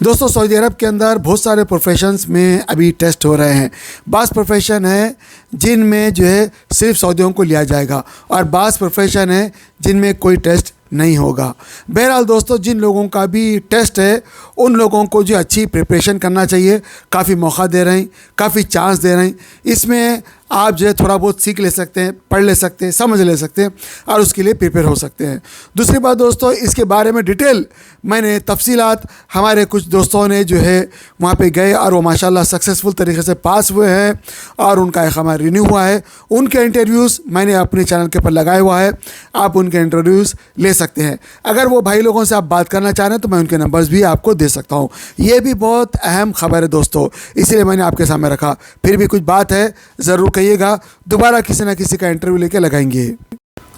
دوستوں سعودی عرب کے اندر بہت سارے پروفیشنز میں ابھی ٹیسٹ ہو رہے ہیں. بعض پروفیشن ہیں جن میں جو ہے صرف سعودیوں کو لیا جائے گا اور بعض پروفیشن ہیں جن میں کوئی ٹیسٹ نہیں ہوگا. بہرحال دوستو جن لوگوں کا بھی ٹیسٹ ہے ان لوگوں کو جو اچھی پریپریشن کرنا چاہیے. کافی موقع دے رہے ہیں, کافی چانس دے رہے ہیں. اس میں آپ جو ہے تھوڑا بہت سیکھ لے سکتے ہیں, پڑھ لے سکتے ہیں, سمجھ لے سکتے ہیں اور اس کے لیے پریپیئر ہو سکتے ہیں. دوسری بات دوستو, اس کے بارے میں ڈیٹیل میں نے تفصیلات ہمارے کچھ دوستوں نے جو ہے وہاں پہ گئے اور وہ ماشاءاللہ سکسیسفل طریقے سے پاس ہوئے ہیں اور ان کا اقامہ رینیو ہوا ہے. ان کے انٹرویوز میں نے اپنے چینل کے اوپر لگایا ہوا ہے, آپ ان کے انٹرویوز لے سکتے ہیں. اگر وہ بھائی لوگوں سے آپ بات کرنا چاہ رہے ہیں تو میں ان کے نمبرز بھی آپ کو دے سکتا ہوں. یہ بھی بہت اہم خبر ہے دوستو, اس لیے میں نے آپ کے سامنے رکھا. پھر بھی کچھ بات ہے ضرور کہیے گا, دوبارہ کسی نہ کسی کا انٹرویو لے کے لگائیں گے.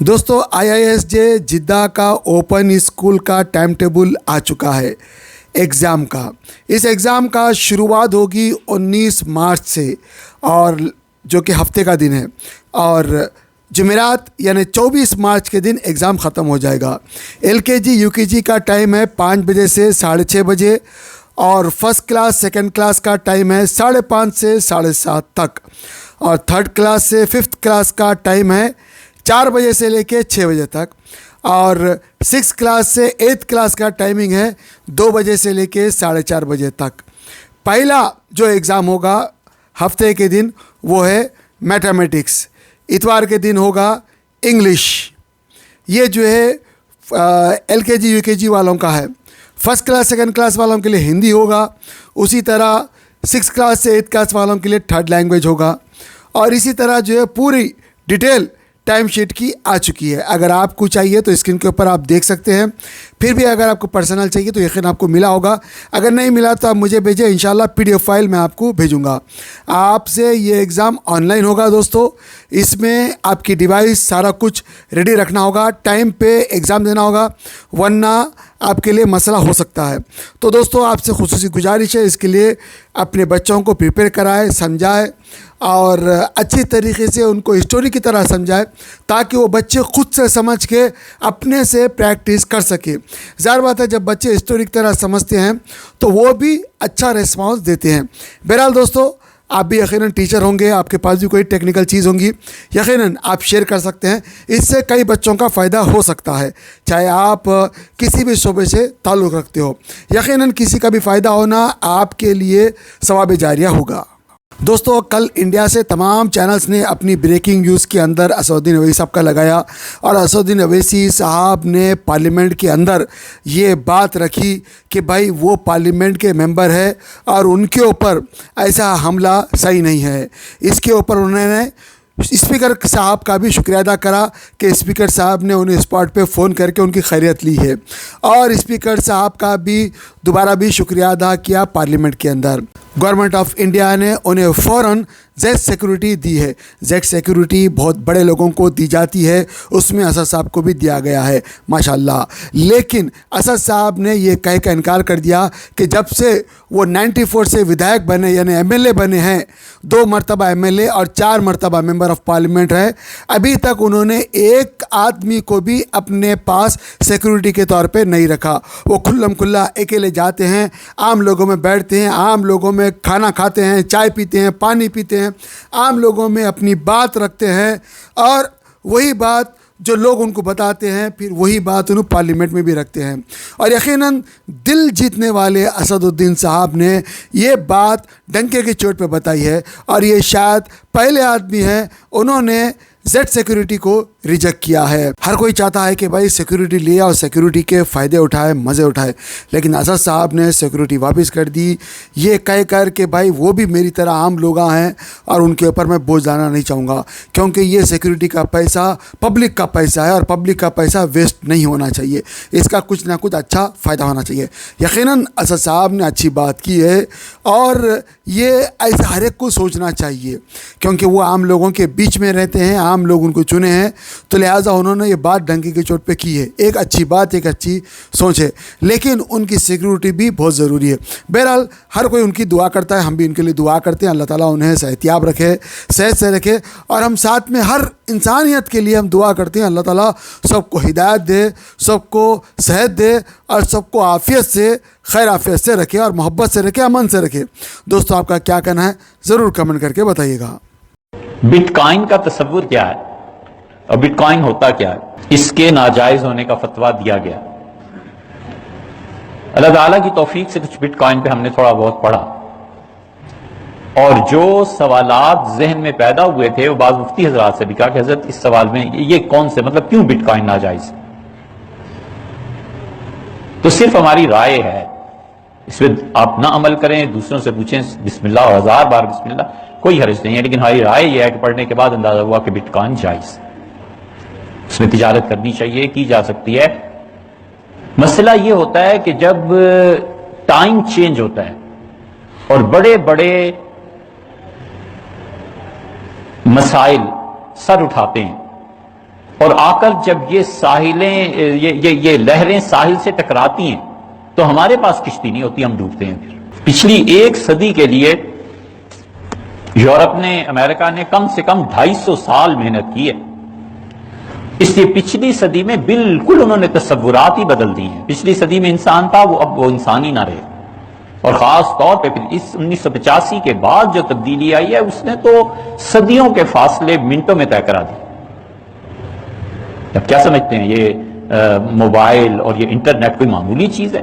دوستو IISJ جدہ کا اوپن اسکول کا ٹائم ٹیبل آ چکا ہے ایگزام کا. اس ایگزام کا شروعات ہوگی 19 مارچ سے, اور جو کہ ہفتے کا دن ہے, اور جمعرات یعنی 24 مارچ کے دن ایگزام ختم ہو جائے گا. LKG UKG کا ٹائم ہے 5 بجے سے 6:30 بجے, اور فرسٹ کلاس سیکنڈ کلاس کا ٹائم ہے 5:30 سے 7:30 تک, اور تھرڈ کلاس سے ففتھ کلاس کا ٹائم ہے 4 بجے سے لے کے 6 بجے تک, اور 6 کلاس سے 8 کلاس کا ٹائمنگ ہے 2 بجے سے لے کے 4:30 بجے تک. پہلا جو ایگزام ہوگا ہفتے کے دن وہ ہے میتھمیٹکس, اتوار کے دن ہوگا انگلش. یہ جو ہے LKG UKG والوں کا ہے. فرسٹ کلاس سیکنڈ کلاس والوں کے لیے ہندی ہوگا, اسی طرح 6 کلاس سے 8 کلاس والوں کے لیے تھرڈ لینگویج ہوگا, اور اسی طرح جو ہے پوری ڈیٹیل ٹائم شیٹ کی آ چکی ہے. اگر آپ کو چاہیے تو اسکرین کے اوپر آپ دیکھ سکتے ہیں. پھر بھی اگر آپ کو پرسنل چاہیے تو یقین آپ کو ملا ہوگا, اگر نہیں ملا تو آپ مجھے بھیجیں, انشاءاللہ PDF فائل میں آپ کو بھیجوں گا. آپ سے یہ ایگزام آن لائن ہوگا دوستو. اس میں آپ کی ڈیوائس سارا کچھ ریڈی رکھنا ہوگا, ٹائم پہ ایگزام دینا ہوگا, ورنہ آپ کے لیے مسئلہ ہو سکتا ہے. تو دوستو آپ سے خصوصی گزارش ہے, اس کے لیے اپنے بچوں کو پریپیئر کرائے, سمجھائے, اور اچھی طریقے سے ان کو اسٹوری کی طرح سمجھائے تاکہ وہ بچے خود سے سمجھ کے اپنے سے پریکٹس کر سکے. ظاہر بات ہے جب بچے اسٹوری کی طرح سمجھتے ہیں تو وہ بھی اچھا ریسپانس دیتے ہیں. بہرحال دوستو آپ بھی یقیناً ٹیچر ہوں گے, آپ کے پاس بھی کوئی ٹیکنیکل چیز ہوں گی, یقیناً آپ شیئر کر سکتے ہیں. اس سے کئی بچوں کا فائدہ ہو سکتا ہے, چاہے آپ کسی بھی شعبے سے تعلق رکھتے ہو. یقیناً کسی کا بھی فائدہ ہونا آپ کے لیے ثواب جاریہ ہوگا. دوستو کل انڈیا سے تمام چینلز نے اپنی بریکنگ نیوز کے اندر اسدالدین اویسی صاحب کا لگایا, اور اسدالدین اویسی صاحب نے پارلیمنٹ کے اندر یہ بات رکھی کہ بھائی وہ پارلیمنٹ کے ممبر ہے اور ان کے اوپر ایسا حملہ صحیح نہیں ہے. اس کے اوپر انہوں نے اسپیکر صاحب کا بھی شکریہ ادا کرا کہ اسپیکر صاحب نے انہیں اسپاٹ پہ فون کر کے ان کی خیریت لی ہے, اور اسپیکر صاحب کا بھی دوبارہ بھی شکریہ ادا کیا پارلیمنٹ کے اندر. گورنمنٹ آف انڈیا نے انہیں فوراً زیڈ سیکورٹی دی ہے. زیڈ سیکورٹی بہت بڑے لوگوں کو دی جاتی ہے, اس میں اسد صاحب کو بھی دیا گیا ہے ماشاءاللہ. لیکن اسد صاحب نے یہ کہہ کا انکار کر دیا کہ جب سے وہ 94 سے ودھائک بنے یعنی MLA بنے ہیں, 2 مرتبہ MLA اور 4 مرتبہ ممبر آف پارلیمنٹ ہیں, ابھی تک انہوں نے ایک آدمی کو بھی اپنے پاس سیکورٹی کے طور پہ نہیں رکھا. وہ کھلم کھلا اکیلے جاتے ہیں, عام لوگوں میں بیٹھتے ہیں, عام لوگوں میں کھانا کھاتے ہیں, چائے پیتے ہیں, پانی پیتے ہیں, عام لوگوں میں اپنی بات رکھتے ہیں, اور وہی بات جو لوگ ان کو بتاتے ہیں پھر وہی بات انہوں پارلیمنٹ میں بھی رکھتے ہیں. اور یقیناً دل جیتنے والے اسدالدین صاحب نے یہ بات ڈنکے کی چوٹ پہ بتائی ہے, اور یہ شاید پہلے آدمی ہیں انہوں نے زیڈ سیکورٹی کو ریجیکٹ کیا ہے. ہر کوئی چاہتا ہے کہ بھائی سیکورٹی لے اور سیکورٹی کے فائدے اٹھائے, مزے اٹھائے, لیکن اسد صاحب نے سیکورٹی واپس کر دی یہ کہہ کر کہ بھائی وہ بھی میری طرح عام لوگ ہیں اور ان کے اوپر میں بوجھ لانا نہیں چاہوں گا, کیونکہ یہ سیکورٹی کا پیسہ پبلک کا پیسہ ہے اور پبلک کا پیسہ ویسٹ نہیں ہونا چاہیے, اس کا کچھ نہ کچھ اچھا فائدہ ہونا چاہیے. یقیناً اسد صاحب نے اچھی بات کی ہے, اور یہ ایسا ہر ایک کو سوچنا چاہیے, کیونکہ وہ عام لوگوں کے بیچ میں رہتے ہیں, عام لوگ ان کو چنے ہیں، تو لہٰذا انہوں نے یہ بات ڈنکی کی چوٹ پہ کی ہے. ایک اچھی بات، ایک اچھی سوچ ہے، لیکن ان کی سیکیورٹی بھی بہت ضروری ہے. بہرحال ہر کوئی ان کی دعا کرتا ہے، ہم بھی ان کے لیے دعا کرتے ہیں. اللہ تعالیٰ انہیں صحتیاب رکھے، صحت سے رکھے، اور ہم ساتھ میں ہر انسانیت کے لیے ہم دعا کرتے ہیں اللہ تعالیٰ سب کو ہدایت دے، سب کو صحت دے، اور سب کو عافیت سے، خیر عافیت سے رکھے، اور محبت سے رکھے، امن سے رکھے. دوستو آپ کا کیا کہنا ہے ضرور کمنٹ کر کے بتائیے گا. بٹ کوائن کا تصور کیا ہے اور بٹ کوائن ہوتا کیا ہے؟ اس کے ناجائز ہونے کا فتویٰ دیا گیا. اللہ تعالیٰ کی توفیق سے کچھ بٹ کوائن پہ ہم نے تھوڑا بہت پڑھا، اور جو سوالات ذہن میں پیدا ہوئے تھے وہ بعض مفتی حضرات سے بھی کہا کہ حضرت اس سوال میں یہ کون سے، مطلب کیوں بٹ کوائن ناجائز؟ تو صرف ہماری رائے ہے، اس پہ آپ نہ عمل کریں، دوسروں سے پوچھیں بسم اللہ اور 1000 بار بسم اللہ، کوئی حرج نہیں ہے. لیکن ہماری رائے یہ ہے کہ پڑھنے کے بعد اندازہ ہوا کہ بٹ کوائن جائز، اس میں تجارت کرنی چاہیے، کی جا سکتی ہے. مسئلہ یہ ہوتا ہے کہ جب ٹائم چینج ہوتا ہے اور بڑے بڑے مسائل سر اٹھاتے ہیں، اور آ کر جب یہ ساحلیں یہ لہریں ساحل سے ٹکراتی ہیں تو ہمارے پاس کشتی نہیں ہوتی، ہم ڈوبتے ہیں. پھر پچھلی 1 صدی کے لیے یورپ نے، امریکہ نے کم سے کم 250 سال محنت کی ہے. اس لیے پچھلی صدی میں بالکل انہوں نے تصورات ہی بدل دی ہیں. پچھلی صدی میں انسان تھا، وہ اب وہ انسان ہی نہ رہے. اور خاص طور پہ پھر اس 1985 کے بعد جو تبدیلی آئی ہے اس نے تو صدیوں کے فاصلے منٹوں میں طے کرا دی. اب کیا سمجھتے ہیں یہ موبائل اور یہ انٹرنیٹ کوئی معمولی چیز ہے؟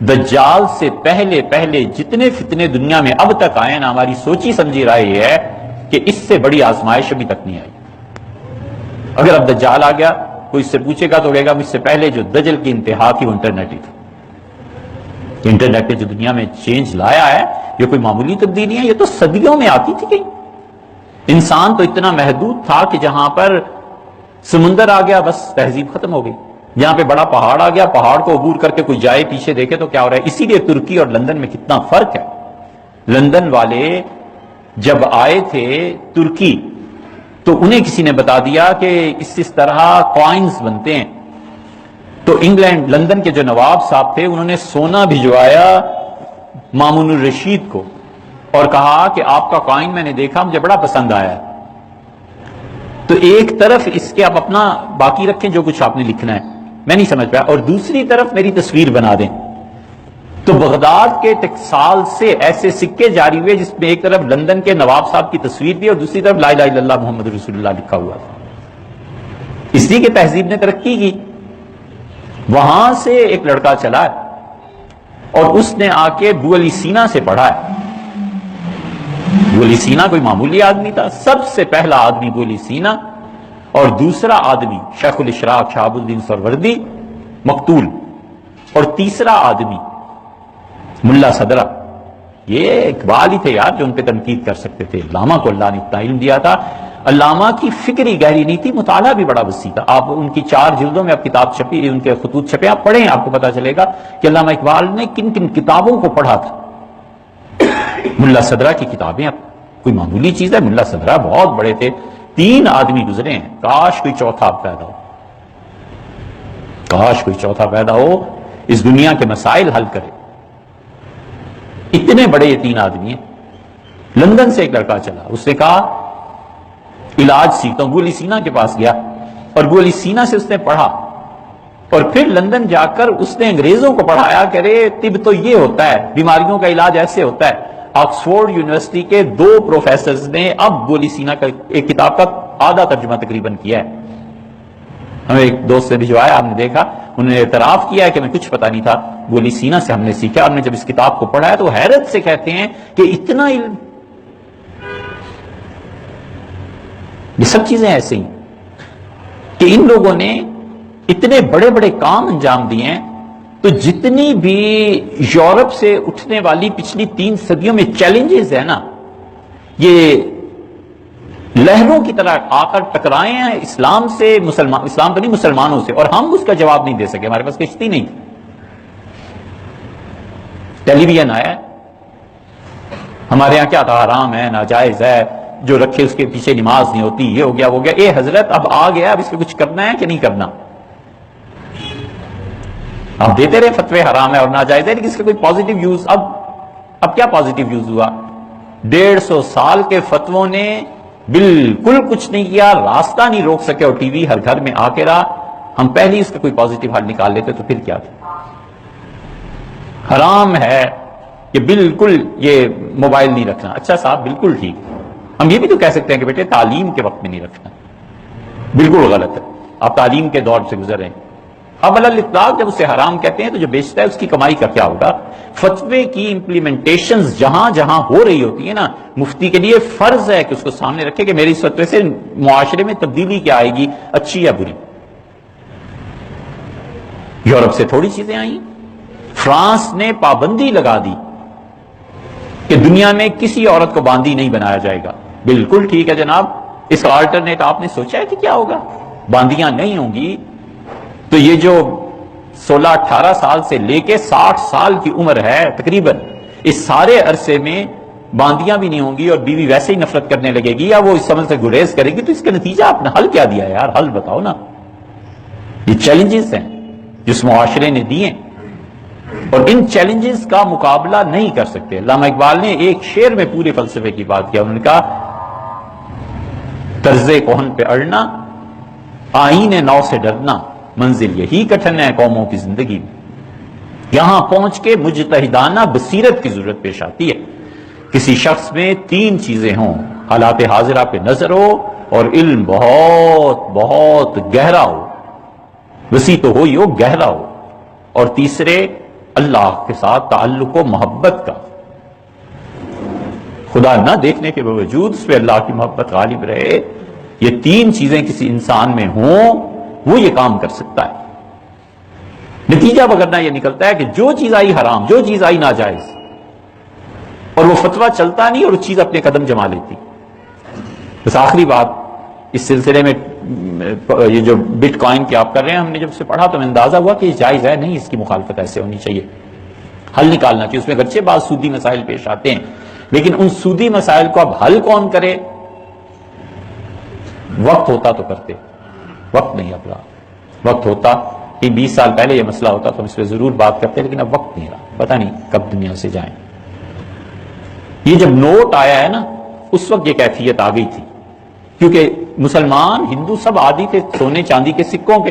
دجال سے پہلے جتنے فتنے دنیا میں اب تک آئے نا، ہماری سوچی سمجھی رائے یہ ہے کہ اس سے بڑی آزمائش ابھی تک نہیں آئی. اگر اب دجال آ گیا، کوئی اس سے پوچھے گا تو کہے گا مجھ سے پہلے جو دجل کی انتہا تھی وہ انٹرنیٹ ہی تھا. انٹرنیٹ نے جو دنیا میں چینج لایا ہے یہ کوئی معمولی تبدیلی ہے، یہ تو صدیوں میں آتی تھی. کہیں انسان تو اتنا محدود تھا کہ جہاں پر سمندر آ گیا بس تہذیب ختم ہو گئی. جہاں پہ بڑا پہاڑ آ گیا، پہاڑ کو عبور کر کے کوئی جائے پیچھے دیکھے تو کیا ہو رہا ہے. اسی لیے ترکی اور لندن میں کتنا فرق ہے. لندن والے جب آئے تھے ترکی تو انہیں کسی نے بتا دیا کہ اس طرح کوائنز بنتے ہیں. تو انگلینڈ لندن کے جو نواب صاحب تھے انہوں نے سونا بھجوایا مامون الرشید کو اور کہا کہ آپ کا کوائن میں نے دیکھا، مجھے بڑا پسند آیا. تو ایک طرف اس کے آپ اپنا باقی رکھیں جو کچھ آپ نے لکھنا ہے، میں نہیں سمجھ پایا، اور دوسری طرف میری تصویر بنا دیں. تو بغداد کے ٹکسال سے ایسے سکے جاری ہوئے جس میں ایک طرف لندن کے نواب صاحب کی تصویر تھی اور دوسری طرف لا الہ الا اللہ محمد رسول اللہ لکھا ہوا تھا. اس لیے کہ تہذیب نے ترقی کی. وہاں سے ایک لڑکا چلا ہے اور اس نے آ کے ابو علی سینا سے پڑھا ہے. ابو علی سینا کوئی معمولی آدمی تھا، سب سے پہلا آدمی ابو علی سینا، اور دوسرا آدمی شیخ الاشراق شہاب الدین سروردی مقتول، اور تیسرا آدمی ملا صدرہ. یہ اقبال ہی تھے یار جو ان پہ تنقید کر سکتے تھے. علامہ کو اللہ نے اتنا علم دیا تھا. علامہ کی فکری گہری نہیں تھی، مطالعہ بھی بڑا وسیع تھا. آپ ان کی 4 جلدوں میں اب کتاب چھپی، ان کے خطوط چھپے، آپ پڑھیں آپ کو پتا چلے گا کہ علامہ اقبال نے کن کن کتابوں کو پڑھا تھا. ملا صدرہ کی کتابیں اب کوئی معمولی چیز ہے؟ ملا صدرہ بہت بڑے تھے. 3 آدمی گزرے ہیں، کاش کوئی چوتھا پیدا ہو، کاش کوئی چوتھا پیدا ہو اس دنیا کے مسائل حل کرے. اتنے بڑے یہ 3 آدمی ہیں. لندن سے ایک لڑکا چلا، اس نے کہا علاج سیکھتا ہوں. ابو علی سینا کے پاس گیا اور ابو علی سینا سے اس نے پڑھا، اور پھر لندن جا کر اس نے انگریزوں کو پڑھایا کہ ارے طب تو یہ ہوتا ہے، بیماریوں کا علاج ایسے ہوتا ہے. آکسفورڈ یونیورسٹی کے 2 پروفیسرز نے اب ابو علی سینا کا ایک کتاب کا آدھا ترجمہ تقریباً کیا ہے. ہمیں ایک دوست سے بھجوایا، ہم نے دیکھا، انہوں نے اعتراف کیا ہے کہ میں کچھ پتا نہیں تھا، ابو علی سینا سے ہم نے سیکھا. اور میں جب اس کتاب کو پڑھا ہے تو حیرت سے کہتے ہیں کہ اتنا علم. یہ سب چیزیں ایسے ہی کہ ان لوگوں نے اتنے بڑے بڑے کام انجام دیے ہیں. تو جتنی بھی یورپ سے اٹھنے والی پچھلی 3 صدیوں میں چیلنجز ہے نا، یہ لہروں کی طرح آ کر ٹکرائے ہیں اسلام سے، اسلام تو نہیں مسلمانوں سے، اور ہم اس کا جواب نہیں دے سکے. ہمارے پاس کشتی نہیں تھی. ٹیلی ویژن آیا، ہمارے ہاں کیا تھا؟ حرام ہے، ناجائز ہے، جو رکھے اس کے پیچھے نماز نہیں ہوتی، یہ ہو گیا وہ گیا. اے حضرت اب آ گیا، اب اس پہ کچھ کرنا ہے کہ نہیں کرنا؟ آپ دیتے رہے فتوے حرام ہے اور ناجائز ہے، لیکن اس کا کوئی پازیٹیو یوز اب کیا پازیٹیو یوز ہوا؟ 150 سال کے فتووں نے بالکل کچھ نہیں کیا، راستہ نہیں روک سکے، اور ٹی وی ہر گھر میں آ کے رہا. ہم پہلے اس کا کوئی پازیٹیو حل نکال لیتے تو پھر کیا تھا؟ حرام ہے کہ بالکل یہ موبائل نہیں رکھنا. اچھا صاحب بالکل ٹھیک، ہم یہ بھی تو کہہ سکتے ہیں کہ بیٹے تعلیم کے وقت میں نہیں رکھنا، بالکل غلط ہے، آپ تعلیم کے دور سے گزر رہے ہیں. اب علی الاطلاق جب اسے حرام کہتے ہیں تو جو بیچتا ہے اس کی کمائی کا کیا ہوگا؟ فتوے کی امپلیمنٹیشنز جہاں جہاں ہو رہی ہوتی ہیں نا، مفتی کے لیے فرض ہے کہ اس کو سامنے رکھے کہ میری اس فتوے سے معاشرے میں تبدیلی کیا آئے گی، اچھی یا بری. یورپ سے تھوڑی چیزیں آئیں. فرانس نے پابندی لگا دی کہ دنیا میں کسی عورت کو باندی نہیں بنایا جائے گا. بالکل ٹھیک ہے جناب، اس کا آلٹرنیٹ آپ نے سوچا ہے کہ کیا ہوگا؟ باندیاں نہیں ہوں گی تو یہ جو 16-18 سال سے لے کے 60 سال کی عمر ہے تقریباً، اس سارے عرصے میں باندیاں بھی نہیں ہوں گی، اور بیوی ویسے ہی نفرت کرنے لگے گی یا وہ اس عمل سے گریز کرے گی. تو اس کا نتیجہ آپ نے حل کیا دیا ہے یار؟ حل بتاؤ نا. یہ چیلنجز ہیں جس معاشرے نے دیے، اور ان چیلنجز کا مقابلہ نہیں کر سکتے. علامہ اقبال نے ایک شعر میں پورے فلسفے کی بات کیا. انہوں نے کہا طرز کہن پہ اڑنا، آئین نو سے ڈرنا، منزل یہی کٹھن ہے قوموں کی زندگی میں. یہاں پہنچ کے مجتہدانہ بصیرت کی ضرورت پیش آتی ہے. کسی شخص میں 3 چیزیں ہوں: حالات حاضرہ پہ نظر ہو، اور علم بہت بہت گہرا ہو، وسیع تو ہو ہی ہو، گہرا ہو، اور تیسرے اللہ کے ساتھ تعلق و محبت کا. خدا نہ دیکھنے کے باوجود اس پہ اللہ کی محبت غالب رہے. یہ 3 چیزیں کسی انسان میں ہوں وہ یہ کام کر سکتا ہے. نتیجہ وغیرہ یہ نکلتا ہے کہ جو چیز آئی حرام، جو چیز آئی ناجائز، اور وہ فتویٰ چلتا نہیں اور وہ چیز اپنے قدم جما لیتی. بس آخری بات اس سلسلے میں، یہ جو بٹ کوائن کی آپ کر رہے ہیں، ہم نے جب اسے پڑھا تو میں اندازہ ہوا کہ یہ جائز ہے نہیں، اس کی مخالفت ایسے ہونی چاہیے، حل نکالنا چاہیے. اس میں گرچہ بعض سودی مسائل پیش آتے ہیں، لیکن ان سودی مسائل کو اب حل کون کرے؟ وقت ہوتا تو کرتے، وقت نہیں اب رہا. وقت ہوتا کہ 20 سال پہلے یہ مسئلہ ہوتا تو ہم اس پہ ضرور بات کرتے، لیکن اب وقت نہیں رہا. پتہ نہیں کب دنیا سے جائیں. یہ جب نوٹ آیا ہے نا، اس وقت یہ کیفیت آ گئی تھی، کیونکہ مسلمان ہندو سب عادی تھے سونے چاندی کے سکوں کے.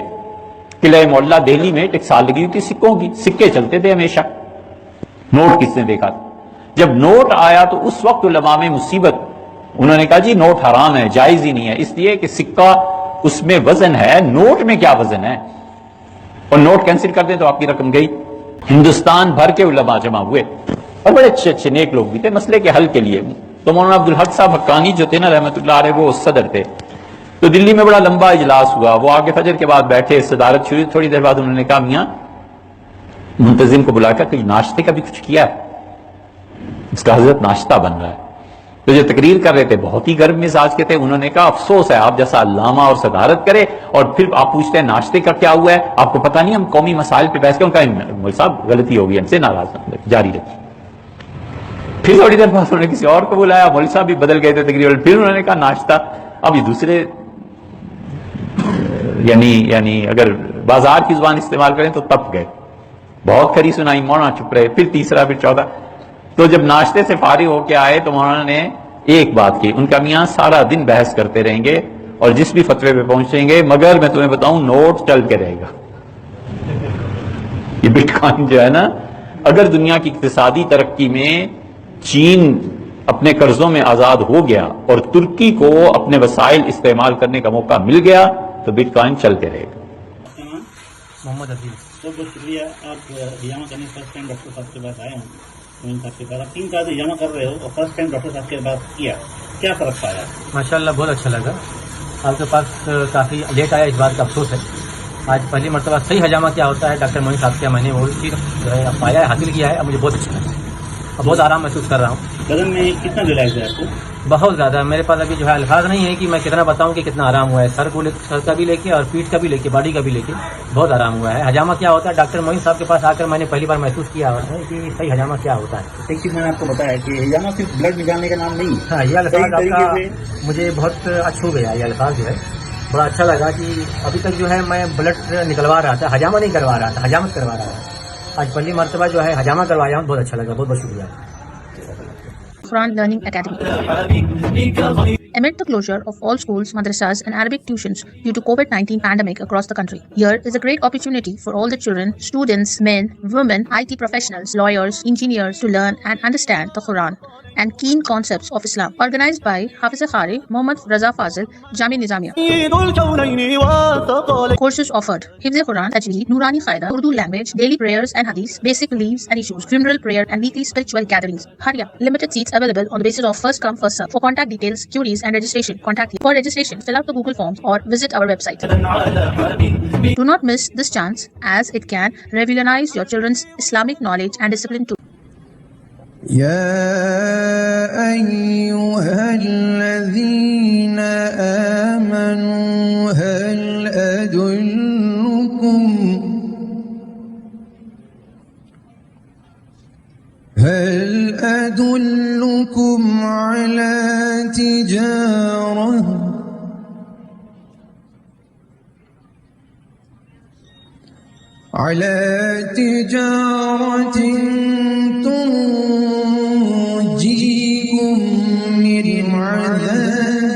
قلعہ معلیٰ دہلی میں ٹکسال لگی ہوئی تھی سکوں کی، سکے چلتے تھے ہمیشہ. نوٹ کس نے دیکھا تھا؟ جب نوٹ آیا تو اس وقت علماء میں مصیبت، انہوں نے کہا جی نوٹ حرام ہے، جائز ہی نہیں ہے، اس لیے کہ سکہ اس میں وزن ہے، نوٹ میں کیا وزن ہے، اور نوٹ کینسل کر دیں تو آپ کی رقم گئی. ہندوستان بھر کے علماء جمع ہوئے، اور بڑے اچھے اچھے نیک لوگ بھی تھے مسئلے کے حل کے لیے. تو مولانا عبدالحق صاحب حقانی جو تھے نا رحمۃ اللہ علیہ، وہ صدر تھے. تو دلی میں بڑا لمبا اجلاس ہوا، وہ آگے فجر کے بعد بیٹھے، صدارت شروع. تھوڑی دیر بعد انہوں نے کہا میاں منتظم کو بلا کر کہ ناشتے کا بھی کچھ کیا ہے؟ اس کا حضرت ناشتہ بن رہا ہے. تو جو تقریر کر رہے تھے بہت ہی گرم مزاج کے تھے. انہوں نے کہا افسوس ہے آپ جیسا علامہ اور صدارت کرے اور پھر آپ پوچھتے ہیں ناشتے کا کیا ہوا ہے. آپ کو پتہ نہیں ہم قومی مسائل پہ بحث کیوں؟ کہ مول صاحب غلطی ہوگی، ہم سے ناراض نہ جاری رکھیے. پھر تھوڑی دیر بعد انہوں نے کسی اور کو بلایا، مول صاحب بھی بدل گئے تھے تقریباً. پھر انہوں نے کہا ناشتہ. اب یہ دوسرے یعنی اگر بازار کی زبان استعمال کریں تو تپ گئے. بہت کھری سنائی، مولانا چپ رہے. پھر تیسرا، پھر چوتھا. تو جب ناشتے سے فارغ ہو کے آئے تو مولانا نے ایک بات کی. ان کا میاں سارا دن بحث کرتے رہیں گے اور جس بھی فتوے پہ پہنچیں گے، مگر میں تمہیں بتاؤں نوٹ چل کے رہے گا. یہ بٹ کوائن جو ہے نا، اگر دنیا کی اقتصادی ترقی میں چین اپنے قرضوں میں آزاد ہو گیا اور ترکی کو اپنے وسائل استعمال کرنے کا موقع مل گیا تو بٹ کوائن چلتے رہے گا. محمد عزیز بہت بہت شکریہ. آپ ہجامہ کرنے فرسٹ ٹائم ڈاکٹر صاحب کے پاس آئے ہوں، صاحب کے پاس آپ 3 سال سے ہجامہ کر رہے ہو اور فرسٹ ٹائم ڈاکٹر صاحب کے پاس کیا، کیا فرق پایا؟ ماشاء اللہ بہت اچھا لگا. آپ کے پاس کافی لیٹ آیا، اس بات کا افسوس ہے. آج پہلی مرتبہ صحیح ہجامہ کیا ہوتا ہے ڈاکٹر معین صاحب کیا میں نے وہ چیز پایا ہے، حاصل کیا ہے. اب مجھے بہت اچھا لگا، اب بہت آرام محسوس کر رہا ہوں. بدن میں کتنا ریلیکس ہے آپ کو؟ بہت زیادہ میرے پاس ابھی جو ہے الفاظ نہیں ہے کہ میں کتنا بتاؤں کہ کتنا آرام ہوا ہے. سر کا بھی لے کے اور پیٹھ کا بھی لے کے باڈی کا بھی لے کے بہت آرام ہوا ہے. حجامہ کیا ہوتا ہے ڈاکٹر معین صاحب کے پاس آ کر میں نے پہلی بار محسوس کیا ہے کہ صحیح حجامہ کیا ہوتا ہے. ایک چیز میں نے آپ کو بتایا کہ ہجامہ صرف بلڈ نکالنے کا نام نہیں ہے. ہاں یہ الفاظ صحیح آپ کا طریقے مجھے بہت اچھا ہو گیا. یہ الفاظ جو ہے بڑا اچھا لگا کہ ابھی تک جو ہے میں بلڈ نکلوا رہا تھا, حجامہ نہیں کروا رہا تھا, حجامت کروا رہا تھا. آج پہلی مرتبہ جو ہے حجامہ کروایا ہوں, بہت اچھا لگا. بہت بہت شکریہ. Quran Learning Academy. Amid the closure of all schools, madrasas and Arabic tuitions due to COVID-19 pandemic across the country, here is a great opportunity for all the children, students, men, women, IT professionals, lawyers, engineers to learn and understand the Quran and keen concepts of Islam. Organized by Hafiz Qari Muhammad Raza Fazil, Jami Nizamiya. Courses offered: Hifz Quran, Tajweed, Nurani Qaida, Urdu language, daily prayers and hadith, basic beliefs and issues, funeral prayer and weekly spiritual gatherings. Hurry up! Limited seats available on the basis of first come first serve. For contact details, queries and registration, contact here. For registration, fill out the Google forms or visit our website. Do not miss this chance, as it can revolutionize your children's Islamic knowledge and discipline too. يا أيها الذين آمنوا هل أدلكم على تجارة تنجيكم من عذاب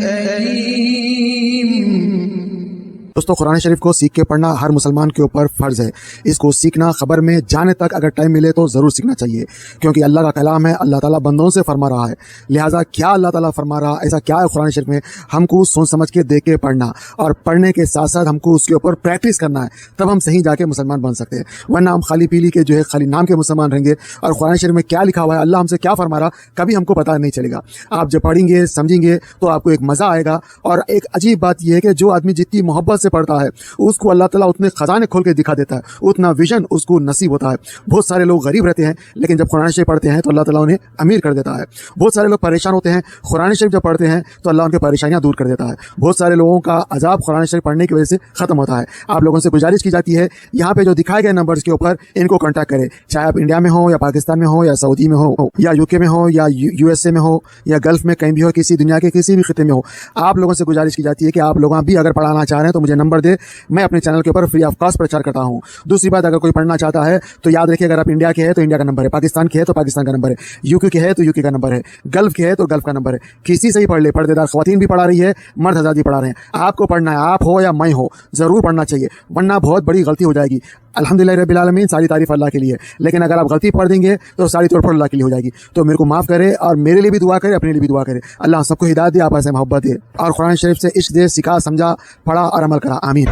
أليم. دوستو قرآن شریف کو سیکھ کے پڑھنا ہر مسلمان کے اوپر فرض ہے. اس کو سیکھنا خبر میں جانے تک اگر ٹائم ملے تو ضرور سیکھنا چاہیے, کیونکہ اللہ کا کلام ہے. اللہ تعالیٰ بندوں سے فرما رہا ہے, لہٰذا کیا اللہ تعالیٰ فرما رہا ایسا کیا ہے قرآن شریف میں, ہم کو سوچ سمجھ کے دیکھ کے پڑھنا, اور پڑھنے کے ساتھ ساتھ ہم کو اس کے اوپر پریکٹس کرنا ہے, تب ہم صحیح جا کے مسلمان بن سکتے ہیں. ورنہ ہم خالی پیلی کے جو ہے خالی نام کے مسلمان رہیں گے, اور قرآن شریف میں کیا لکھا ہوا ہے, اللہ ہم سے کیا فرما رہا, کبھی ہم کو پتہ نہیں چلے گا. آپ جب پڑھیں گے سمجھیں گے تو آپ کو ایک مزہ آئے گا. اور ایک عجیب بات یہ ہے کہ جو آدمی جتنی محبت سے پڑھتا ہے اس کو اللہ تعالیٰ اتنے خزانے کھول کے دکھا دیتا ہے, اتنا ویژن اس کو نصیب ہوتا ہے. بہت سارے لوگ غریب رہتے ہیں لیکن جب قرآن شریف پڑھتے ہیں تو اللہ تعالیٰ انہیں امیر کر دیتا ہے. بہت سارے لوگ پریشان ہوتے ہیں, قرآن شریف جب پڑھتے ہیں تو اللہ ان کی پریشانیاں دور کر دیتا ہے. بہت سارے لوگوں کا عذاب قرآن شریف پڑھنے کی وجہ سے ختم ہوتا ہے. آپ لوگوں سے گزارش کی جاتی ہے یہاں پہ جو دکھائے گئے نمبرز کے اوپر ان کو کانٹیکٹ کریں, چاہے آپ انڈیا میں ہو یا پاکستان میں ہو یا سعودی میں ہو یا UK میں ہو یا USA میں ہو یا گلف میں کہیں بھی ہو, کسی دنیا کے کسی بھی خطے میں ہو. آپ لوگوں سے گزارش کی جاتی ہے کہ آپ لوگوں بھی اگر پڑھانا چاہ رہے ہیں تو مجھے نمبر دے, میں اپنے چینل کے اوپر فری آف کاسٹ پرچار کرتا ہوں. دوسری بات, اگر کوئی پڑھنا چاہتا ہے تو یاد رکھیے, اگر آپ انڈیا کے ہیں تو انڈیا کا نمبر ہے, پاکستان کے ہے تو پاکستان کا نمبر ہے, UK کے ہے تو UK کا نمبر ہے, گلف کے ہے تو گلف کا نمبر ہے. کسی سے ہی پڑھ لے, پردے دار خواتین بھی پڑھا رہی ہے, مرد حضرات بھی پڑھا رہے ہیں. آپ کو پڑھنا ہے, آپ ہو یا میں ہو, ضرور پڑھنا چاہیے, ورنہ بہت بڑی غلطی ہو جائے گی. الحمدللہ رب العالمین, ساری تعریف اللہ کے لیے, لیکن اگر آپ غلطی پڑھ دیں گے تو ساری طور پر اللہ کے لیے ہو جائے گی. تو میرے کو معاف کرے اور میرے لیے بھی دعا کرے, اپنے لیے بھی دعا کرے. اللہ سب کو ہدایت دے, آپ سے محبت دے اور قرآن شریف سے عشق دے, سکھا, سمجھا, پڑھا اور عمل کرا. آمین.